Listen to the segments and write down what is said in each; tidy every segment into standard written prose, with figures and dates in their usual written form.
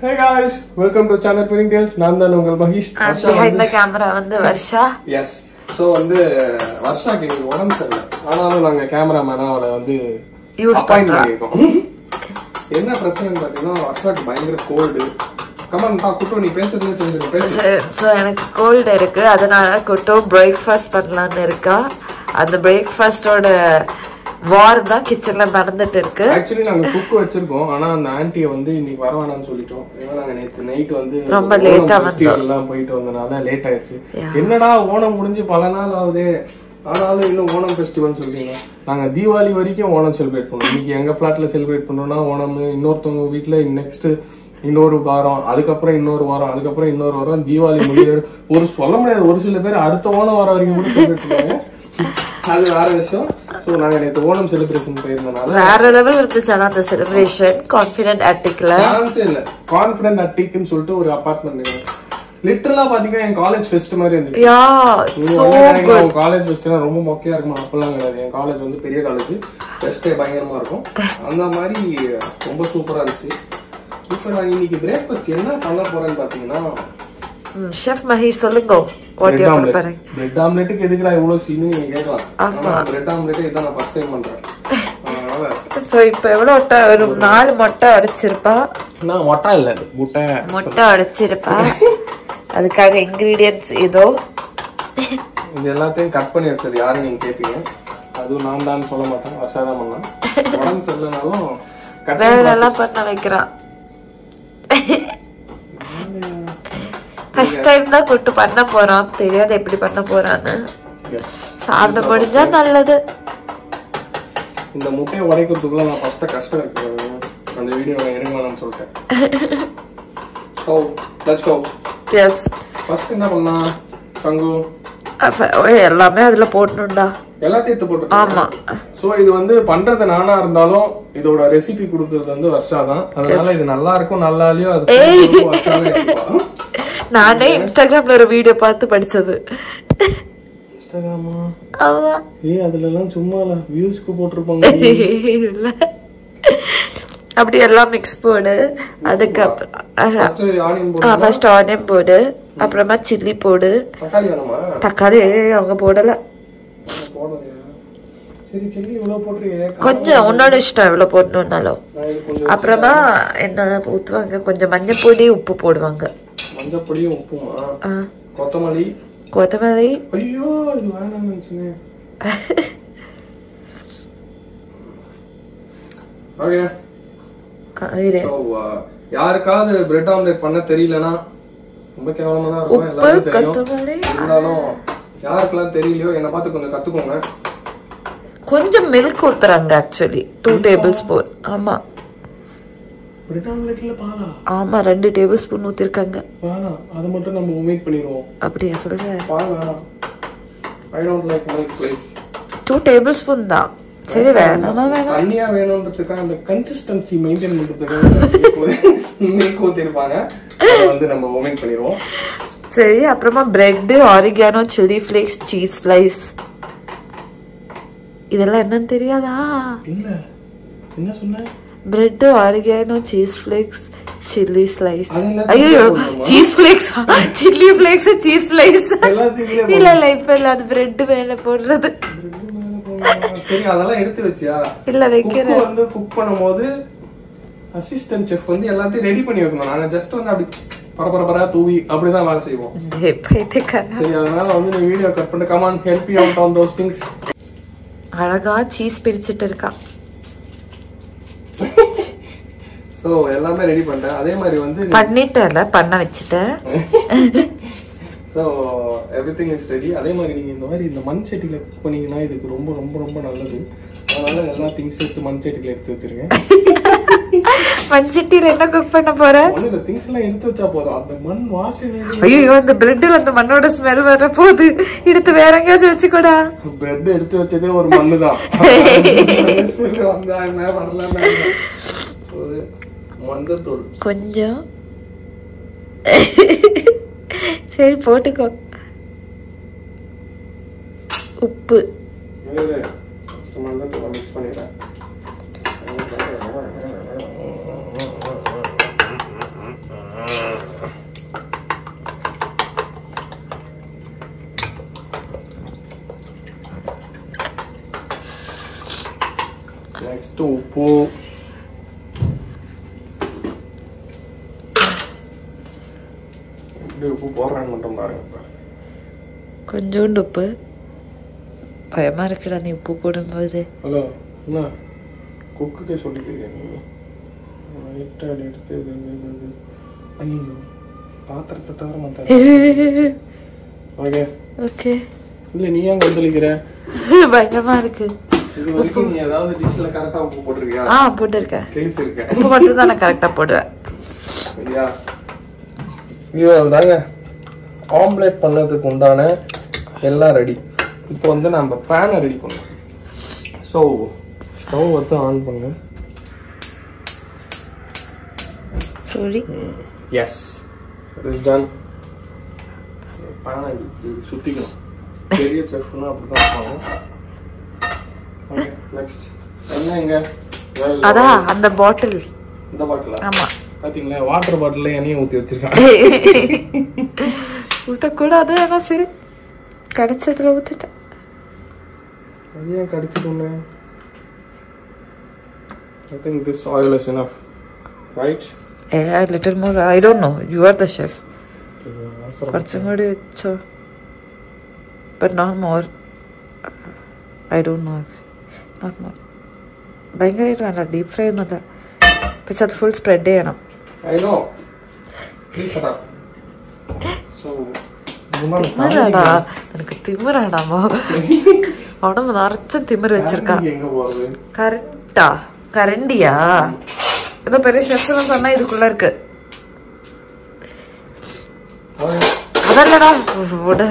Hey guys, welcome to channel Twinningtales. நான் தான் உங்கள் மகேஷ். behind the camera வந்து வர்ஷா. Yes. So வந்து வர்ஷாக்கு உடம்பு சரியில்லை. ஆனாலும் நாங்க கேமராமேனா அவளை வந்து யூஸ் பண்ணிருக்கோம். என்ன பிரச்சனைன்னு பாத்தீங்கன்னா வர்ஷாக்கு பயங்கர கோல்டு. கமான் குட்டோ நீ பேசுறதுல தெரிஞ்சுக்க. சோ எனக்கு கோல்ட் இருக்கு. அதனால குட்டோ பிரேக்ஃபாஸ்ட் பண்ணலாம்னு இருக்கா. அந்த பிரேக்ஃபாஸ்டோட வார் தான் கிச்சன்ல நடந்துட்டு இருக்கு. एक्चुअली நாங்க குக் வச்சிருக்கோம். ஆனா அந்த ஆன்ட்டியை வந்து இன்னைக்கு வரவானான்னு சொல்லிட்டோம். ஏன்னா நாங்க நேத்து நைட் வந்து ரொம்ப லேட்டா வந்தோம். போயிட்டு வந்தனால லேட் ஆயிடுச்சு. என்னடா ஓணம் முடிஞ்சு பல நாள் ஆகுது. ஆனாலும் இன்னும் ஓணம் ஃபெஸ்டிவல் சொல்றீங்க. நாங்க தீபாவளி வரைக்கும் ஓணம் செலிப்ரேட் பண்ணுவோம். இன்னைக்கு எங்க பிளாட்ல செலிப்ரேட் பண்றோம்னா ஓணம், இன்னொருத்தவங்க வீட்டுல நெக்ஸ்ட் இன்னொரு வாரம், அதுக்கப்புறம் இன்னொரு வாரம், அதுக்கப்புறம் இன்னொரு வாரம், தீபாவளி முடிய ஒரு சொல்ல முடியாது. ஒரு சில பேர் அடுத்த ஓணம் வர வரைக்கும் கூட செலிப்ரேட் பண்ணுவாங்க. அது வேற விஷயம். சோ நாங்க நேத்து ஓணம் செலிப்ரேஷன் போயிருந்தனால வேற லெவல் இருந்துச்சு அந்த செலிப்ரேஷன். கான்ஃபிடென்ட் அட்டிக்ல சான்ஸ் இல்ல. கான்ஃபிடென்ட் அட்டிக்னு சொல்லிட்டு ஒரு அபார்ட்மெண்ட் லிட்டரலா பாத்தீங்கன்னா என் காலேஜ் ஃபெஸ்ட் மாதிரி இருந்துச்சு. Yeah so good. காலேஜ் ஃபெஸ்ட்னா ரொம்ப மொக்கையா இருக்குமா? அப்பலாம் கிடையாது. என் காலேஜ் வந்து பெரிய காலேஜ், ஃபெஸ்டே பயங்கரமா இருக்கும். அந்த மாதிரி ரொம்ப சூப்பரா இருந்துச்சு. இப்போ நான் இன்னைக்கு பிரேக்ஃபாஸ்ட் என்ன பண்ண போறேன்னு பாத்தீங்கன்னா ஷெஃப் மகேஷ் சொல்லுங்க. What you are preparing? Bread ஆம்லெட்டுக்கு எதுக்குடா இவ்வளவு சீனு நீங்க கேட்கலாம். ஆமா பிரெட் ஆம்லெட் இதான் நான் ஃபர்ஸ்ட் டைம் பண்றேன். சோ இப்போ எவ்வளவு ஒரு 4 முட்டை அடிச்சிருப்பா. நான் முட்டை இல்ல, முட்டை அடிச்சிருப்பா. அதுக்காக இன்கிரிடியன்ட்ஸ் ஏதோ இது எல்லாத்தையும் கட் பண்ணி வச்சது யாரும் நீங்க கேட்பீங்க. அதுவும் நான் தான் சொல்ல மாட்டேன், வர்ஷா தான் பண்ணேன். உடம்பு சரியில்லைனாலும் வேற எல்லாம் பண்ண வைக்கிறான். ஃபர்ஸ்ட் டைம் தான் கூட்டு பண்ண போறான். தெரியாது எப்படி பண்ண போறான்னு. சாப்பிட முடிஞ்சா நல்லது. இந்த முட்டையை உடைக்கிறதுக்குள்ள நான் ஃபர்ஸ்ட் கஷ்டம் இருக்கு. அந்த வீடியோவை எடுங்கலாம்னு சொல்லிட்டேன். So let's go. Yes. First என்ன பண்ணலாம்? தங்கு எல்லாமே அதுல போடணும்டா. எல்லாத்தையும் எடுத்து போட்டு. ஆமா. சோ இது வந்து பண்றது நானா இருந்தாலும் இதோட ரெசிபி கொடுக்கிறது வந்து வர்ஷா தான். அதனால இது நல்லா இருக்கும் நல்லா இல்லையோ அது வர்ஷாவே எடுப்பா. நானே இன்ஸ்டாகிராம்ல ஒரு வீடியோ பார்த்து படிச்சது. இன்ஸ்டாகிராமா? ஆமா. அதுல எல்லாம் சும்மா வியூஸ்க்கு போட்டுருப்பாங்க. இல்ல அப்படி எல்லாம் மிக்ஸ் போடு. அதுக்கப்புறம் ஃபர்ஸ்ட் ஆனியன் போடு, அப்புறமா சில்லி போடு. தக்காளி வேணுமா? தக்காளி அவங்க போடல. சரி சில்லி இவ்வளவு போட்டுருக்கீங்க. கொஞ்சம் உன்னோட இஷ்டம் எவ்வளவு போடணும்னாலும். அப்புறமா என்ன ஊத்துவாங்க, கொஞ்சம் மஞ்சள் பொடி உப்பு போடுவாங்க. மஞ்சள் பொடியும் உப்புமா? கொத்தமல்லி. ஐயோ இது வேணாம்னு நினைச்சேன். ஓகே. யாருக்காவது பிரெட் ஆம்லெட் பண்ண தெரியலனா ரொம்ப கேவலமா தான் இருக்கும். எல்லாரும் தெரியும். இருந்தாலும் யாருக்கெல்லாம் தெரியலையோ என்ன பார்த்து கொஞ்சம் கத்துக்கோங்க. கொஞ்சம் மில்க் ஊத்துறாங்க ஆக்சுவலி 2 டேபிள்ஸ்பூன். ஆமா பிரெட் ஆம்லெட்ல பாலா? ஆமா 2 டேபிள்ஸ்பூன் ஊத்திருக்காங்க. பாலா அது மட்டும் நம்ம ஒமிட் பண்ணிடுவோம். அப்படியே சொல்ற? Bala I don't like milk please. 2 tablespoon தான். சரி வேணாம் தண்ணியா வேணும்ன்றதுக்காக அந்த கன்சிஸ்டன்சி மெயின்டைன் பண்றதுக்காக மில்க் ஊத்திருப்பாங்க. அதை வந்து நம்ம ஒமிட் பண்ணிடுவோம். சரி அப்புறமா bread, oregano, chilli flakes, cheese slice. இதெல்லாம் என்னன்னு தெரியாதா? இல்ல என்ன சொன்ன? Bread, oregano, cheese flakes, chilli slice. ஐயோ cheese flakes, chilli flakes, cheese slice. இல்ல இல்ல இப்ப இல்ல, அது பிரெட் மேல போடுறது. சரி அதெல்லாம் எடுத்து வச்சியா? இல்ல வைக்கிறேன். வந்து குக் பண்ணும்போது அசிஸ்டன்ட் செஃப் வந்து எல்லாத்தையும் ரெடி பண்ணி வைக்கணும். நாங்க ஜஸ்ட் வந்து அப்படி பரபரப்பரா தூவி அப்படிதான் வேலை செய்வோம். சரி அதனால வந்து நீ வீடியோ கட் பண்ணி come on help you out on those things. அழகா சீஸ் பிரிச்சிட்டு இருக்கா. சோ எல்லாமே ரெடி பண்ணிட்டேன். அதே மாதிரி வந்து பண்ணிட்டேன்ல, பண்ண வச்சிட்டேன். So everything is ready. அதே மாதிரி நீங்க இந்த மாதிரி இந்த மண் சட்டில குக் பண்ணீங்கன்னா இதுக்கு ரொம்ப ரொம்ப ரொம்ப நல்லது. அதனால எல்லா திங்ஸ் எடுத்து மண் சட்டில எடுத்து வச்சிருக்கேன். மண் சட்டில என்ன குக் பண்ண போற? ஒண்ணுல திங்ஸ் எல்லாம் எடுத்து வச்சா போதும். அந்த மண் வாசனை. ஐயோ அந்த பிரெட்ல அந்த மண்ணோட ஸ்மெல் வர போகுது. எடுத்து வேற எங்கயாச்சும் வச்சுக்கோடா. பிரெட் எடுத்து வச்சதே ஒரு மண்ணு தான். ஸ்மெல் வந்தா என்ன பண்ணலாம்? மஞ்சள் தூள் கொஞ்சம். சரி போட்டுக்கோ. உப்பு மிக்ஸ் பண்ணிடுறேன். உப்பு எப்படி உப்பு போடுறான்னு மட்டும் பாருங்க. கொஞ்சோண்டு உப்பு. பயமா இருக்குடா நீ உப்பு போடும்போது. ஹலோ என்ன குக்குக்கே சொல்லிக்கிறீங்க நீ? லைட்டாக அப்படி எடுத்து ஐயோ பாத்திரத்தை தவிர மாட்டேன். Okay okay. இல்லை நீ ஏன் கொந்தளிக்கிற? பயமா இருக்கு. இது வரைக்கும் நீ ஏதாவது டிஷ்ல கரெக்டா உப்பு போட்டிருக்கியா? போட்டிருக்கேன். கேள்விப்பட்டிருக்கேன். உப்பு மட்டும் தான் நான் கரெக்டா போடுவேன். ஐயா ஐயோ தாங்க ஆம்லெட் பண்ணதுக்கு உண்டான எல்லாம் ரெடி. இப்போ வந்து நம்ம பேனை ரெடி பண்ணோம். ஸோ ஸ்டவ் வந்து ஆன் பண்ணு. Sorry. S it is done. பேனை சுற்றிக்கணும். பெரிய செஃப்னா அப்படிதான் பண்ணுவோம். ஓகே நெக்ஸ்ட் என்ன இங்க? அதான் அந்த பாட்டில். இந்த பாட்டிலா? ஆமா. பாத்தீங்களா வாட்டர் பாட்டில்ல எண்ணெயை ஊற்றி வச்சிருக்காங்க. ஊற்றக்கூடாது. ஆனால் சரி கடிச்சதுல ஊற்றிட்டேன். அது ஏன் கடிச்சதுன்னு? I think this oil is enough, right? A little more. I don't know. You are the chef. കുറച്ചും കൂടി വെച്ചോ. But not more. I don't know actually. Not more. ഭയങ്കരമായിട്ട് വേണ്ട. ഡീപ് ഫ്രൈ ഒന്നുമല്ല. പക്ഷെ അത് ഫുൾ സ്പ്രെഡ് ചെയ്യണം. I know. Please shut up. So തിമറാടാ നിനക്ക്. തിമറാടാമോ? உடம்பு நிறைச்சும் திமிர் வச்சிருக்கா. கரெக்டா? கரண்டியா? ஏதோ பெரிய ஷெஃப்னு சொன்னா இதுக்குள்ள இருக்கு. அதல்லடா விட.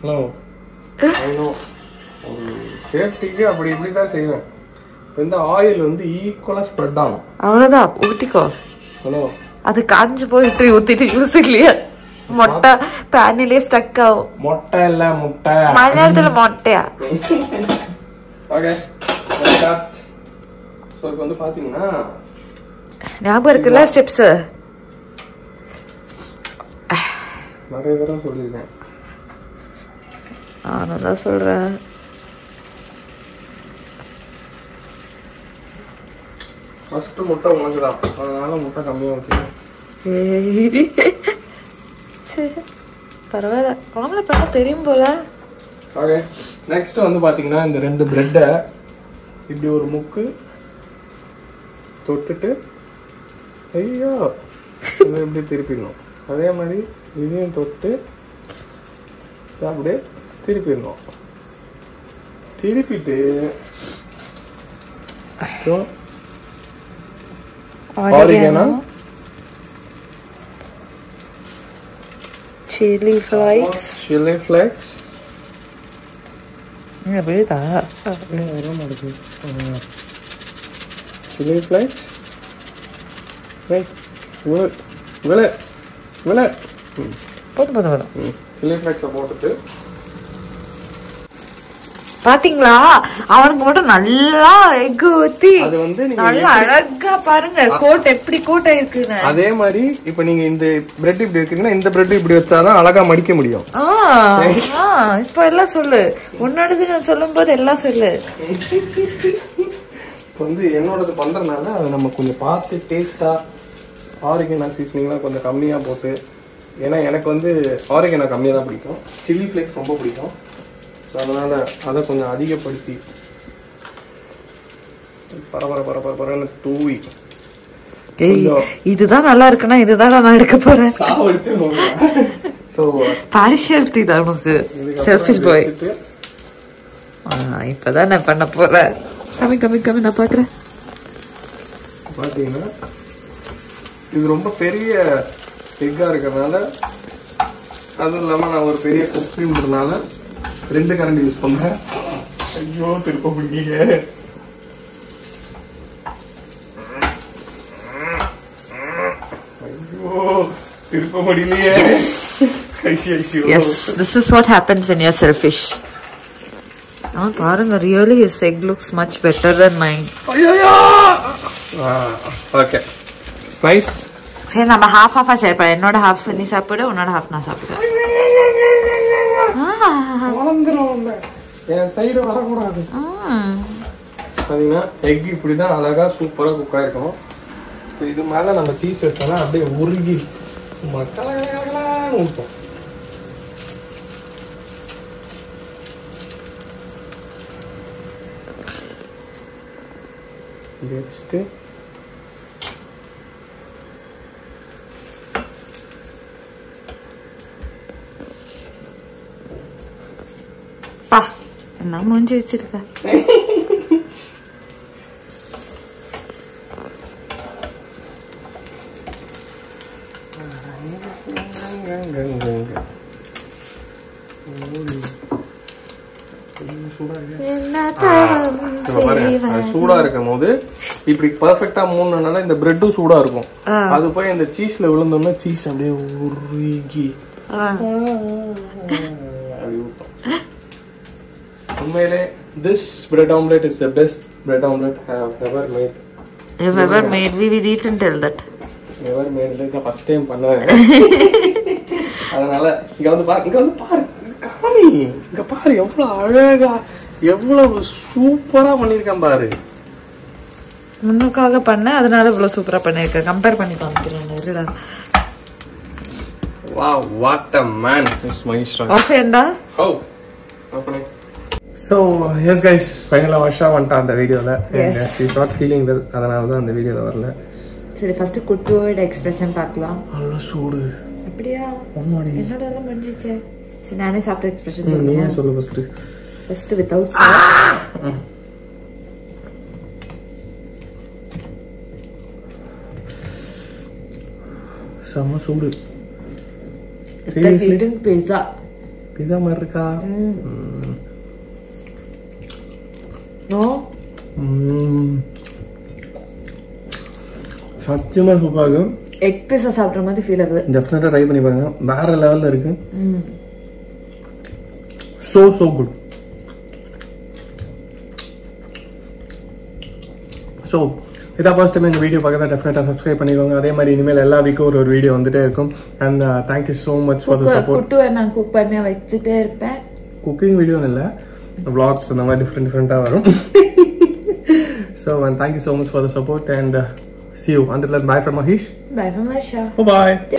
Hello I know. சேஃப்டிக்கு அப்படி இப்படி தான் செய்வேன். இந்த ஆயில் வந்து ஈக்குவலா ஸ்ப்ரெட் ஆகும். அவ்வளவுதான் ஊத்திக்கோ. ஹலோ அது காஞ்சு போயிட்டு ஊத்திட்டு யூஸ் இல்லையா? மொட்டை பேனிலே ஸ்டக் ஆகும். மொட்டை இல்ல முட்டை. மலையாளத்துல மொட்டையா? ஓகே சோ இப்போ வந்து பாத்தீங்கன்னா ஞாபகம் இருக்குல்ல ஸ்டெப்ஸ்? நிறைய தடவை சொல்லியிருக்கேன். நான் தான் சொல்றேன். ஃபர்ஸ்ட் முட்டை உனக்கு தான், அதனால முட்டை கம்மியாக ஊற்றிடுவேன். சரி பரவாயில்ல. ஆம்லெட் பண்ண தெரியும் போல. ஓகே நெக்ஸ்ட் வந்து பார்த்தீங்கன்னா இந்த 2 பிரெட்டை இப்படி ஒரு முக்கு தொட்டுட்டு ஐயோ இப்படி திருப்பிடணும். அதே மாதிரி இதையும் தொட்டு அப்படியே திருப்பிடணும். திருப்பிட்டு oregano, chili flakes. chili flakes. இங்க விழுதா? chili flakes. ரைட் விலை போதும். chili flakes போட்டுட்டு பாத்தீங்களா அவனுக்கு மட்டும் நல்லா எக் ஊத்தி அது வந்து நல்லா அழகா பாருங்க கோட் எப்படி கோட் ஆயிருக்குன்னு. அதே மாதிரி இப்ப நீங்க இந்த பிரெட் இப்படி இருக்கீங்கன்னா இந்த பிரெட் இப்படி வச்சாதான் அழகா மடிக்க முடியும். இப்ப எல்லாம் சொல்லு. உன்னோடது நான் சொல்லும் போது எல்லாம் சொல்லு. இப்ப வந்து என்னோடது பண்றதுனால அதை நம்ம கொஞ்சம் பார்த்து டேஸ்டா ஆரிகேனோ சீசனிங்லாம் கொஞ்சம் கம்மியா போட்டு, ஏன்னா எனக்கு வந்து ஆரிகேனோ கம்மியா தான் பிடிக்கும், சில்லி ஃபிளேக்ஸ் ரொம்ப பிடிக்கும். ஸோ அதனால அதை கொஞ்சம் அதிகப்படுத்தி பரபரன்னு தூவி இதுதான் நல்லா இருக்குன்னா இதுதான் நான் எடுக்க போறேன். ஸோ பார்ஷியாலிட்டி தான் உனக்கு. செல்ஃபிஷ் பாய். இப்பதான் நான் பண்ண போறேன். கம்மி நான் பாக்குறேன். பாத்தீங்கன்னா இது ரொம்ப பெரிய எக்கா இருக்கிறதுனால, அதுவும் இல்லாம நான் ஒரு பெரிய குக்கிங்கிறதுனால 2 கரண்டி யூஸ் பண்றேன். ஐயோ திருப்ப பிடிக்கீங்க. ஐயோ திருப்ப முடியலையே. Yes, this is what happens when you're selfish. பாருங்க, really his egg looks much better than mine. ஐயோ ஓகே நைஸ். சரி நம்ம half ஷேர் பண்ண. என்னோட half நீ சாப்பிடு, உன்னோட half நான் சாப்பிடுவேன். என் சைடு வரக்கூடாது. பார்த்தீங்கன்னா எக் இப்படி தான் அழகாக சூப்பராக குக் ஆகிருக்கணும். இப்போ இது மேலே நம்ம சீஸ் வச்சோன்னா அப்படியே உருகி சும்மா கலகலகலான்னு ஊற்றும். இப்படி வச்சுட்டு பா என்ன மூஞ்சி வச்சிருக்க. சூடா இருக்கும் போது இப்படி பெர்ஃபெக்ட்டா மூணுனால இந்த பிரெட்டும் சூடா இருக்கும். அது போய் இந்த சீஸ்ல விழுந்தோம்னா சீஸ் அப்படியே உருகி உண்மையிலே this bread omelette is the best bread omelette I have ever made. You have ever made? We will eat and tell that. Never made like the first time பண்ணேன். அதனால இங்க வந்து பாரு காமி இங்க பாரு எவ்வளவு அழகா எவ்வளவு சூப்பரா பண்ணிருக்கேன் பாரு. முன்னுக்காக பண்ண அதனால இவ்வளவு சூப்பரா பண்ணிருக்க. கம்பேர் பண்ணி காமிக்கிறேன் இருடா. Wow, what a man this maestro. Okayண்டா. Oh. Okay. So, yes guys, finally Vasha went on the video la and she's not feeling well. அதனால தான் அந்த வீடியோல வரல. சரி ஃபர்ஸ்ட் குட்டுவோட எக்ஸ்பிரஷன் பார்க்கலாம். நல்ல சூடு. அப்படியே ஒண்ணுடி. என்னடா முடிஞ்சிச்சே. சரி நானே சாப்பிட்ட எக்ஸ்பிரஷன் சொல்றேன். நீயே சொல்லு ஃபர்ஸ்ட். First without sauce. செம்ம சூடு. Seriously? Pizza. Pizza மாதிரி இருக்கா? No? சத்தியமா சூப்பரா இருக்கு. எக் பீஸா சாப்பிட்ற மாதிரி ஃபீல் ஆகுது. டெஃபினட்டா ட்ரை பண்ணி பாருங்க. வேற லெவல்ல இருக்கு. So good. So இதான் ஃபர்ஸ்ட் டைம் இந்த வீடியோ பார்க்கறதா டெஃபினட்டா சப்ஸ்கிரைப் பண்ணிக்கோங்க. அதே மாதிரி இனிமேல் எல்லா வீக்கும் ஒரு வீடியோ வந்துட்டே இருக்கும். And thank you so much for the support. குட்டுவை நான் குக் பண்ணி வச்சுட்டே இருப்பேன். குக்கிங் வீடியோ இல்லை, vlogs அந்த மாதிரி டிஃப்ரெண்டாக வரும். So and thank you so much for the support and see you. Until then, bye from Mahesh. Bye from Varsha. Bye bye.